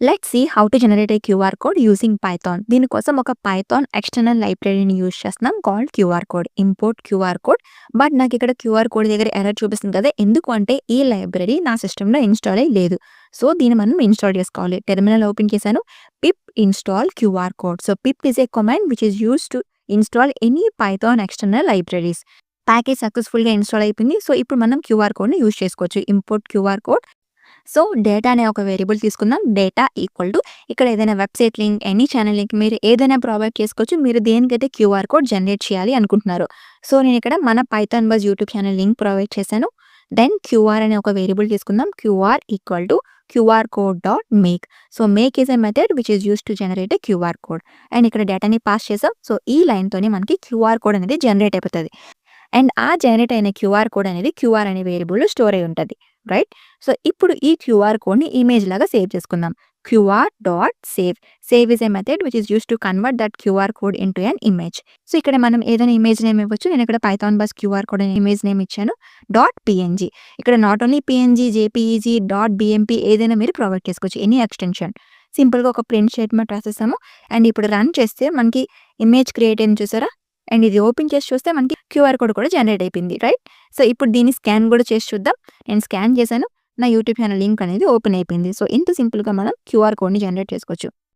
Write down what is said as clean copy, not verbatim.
Let's see how to generate a QR code using Python. దీనికోసం ఒక Python external లైబ్రరీని use చేస్తున్నాం called QR code. Import QR code. But నాకు ఇక్కడ QR code దగ్గర error చూపిస్తుంది కదా, ఎందుకు అంటే ఈ లైబ్రరీ నా సిస్టంలో ఇన్స్టాల్ అయ్యి లేదు. సో దీన్ని మనం ఇన్స్టాల్ చేసుకోవాలి. టెర్మినల్ ఓపెన్ చేశాను. Pip install QR code. So pip is a command which is use to install any Python external libraries. Package సక్సెస్ఫుల్గా ఇన్స్టాల్ అయిపోయింది. సో ఇప్పుడు మనం క్యూఆర్ కోడ్ని యూజ్ చేసుకోవచ్చు. Import QR code. So data అనే ఒక వేరియబుల్ తీసుకుందాం. డేటా ఈక్వల్ టు ఇక్కడ ఏదైనా website link, any channel link మీరు ఏదైనా ప్రొవైడ్ చేసుకోవచ్చు. మీరు దేనికైతే క్యూఆర్ కోడ్ జనరేట్ చేయాలి అనుకుంటున్నారు. సో నేను ఇక్కడ మన Python buzz YouTube channel link provide చేశాను. దెన్ క్యూఆర్ అనే ఒక వేరియబుల్ తీసుకుందాం. QR equal to QR code dot make. So make is a method which is use to generate a QR code. And ఇక్కడ డేటాని pass చేసాం. So ఈ లైన్తోనే మనకి QR code అనేది జనరేట్ అయిపోతుంది. అండ్ ఆ జనరేట్ అయిన క్యూఆర్ కోడ్ అనేది క్యూఆర్ అనే వేరియబుల్లో స్టోర్ అయి ఉంటుంది. రైట్. సో ఇప్పుడు ఈ క్యూఆర్ కోడ్ని ఇమేజ్ లాగా సేవ్ చేసుకుందాం. QR dot save. Save is a method which is use to convert that QR code into an image. So ఇక్కడ మనం ఏదైనా ఇమేజ్ నేమ్ ఇవ్వచ్చు. నేను ఇక్కడ పైథాన్ బస్ క్యూఆర్ కోడ్ అనే ఇమేజ్ నేమ్ ఇచ్చాను. Dot PNG. ఇక్కడ not only PNG, JPEG, dot BMP ఏదైనా మీరు ప్రొవైడ్ చేసుకోవచ్చు. Any extension. సింపుల్గా ఒక ప్రింట్ స్టేట్మెంట్ రాసేసాము. అండ్ ఇప్పుడు రన్ చేస్తే మనకి ఇమేజ్ క్రియేట్ అయింది చూసారా. అండ్ ఇది ఓపెన్ చేసి చూస్తే మనకి క్యూఆర్ కోడ్ కూడా జనరేట్ అయిపోయింది. రైట్. సో ఇప్పుడు దీన్ని స్కాన్ కూడా చేసి చూద్దాం. నేను స్కాన్ చేశాను. నా యూట్యూబ్ ఛానల్ లింక్ అనేది ఓపెన్ అయిపోయింది. సో ఇంత సింపుల్గా మనం క్యూఆర్ కోడ్ని జనరేట్ చేసుకోవచ్చు.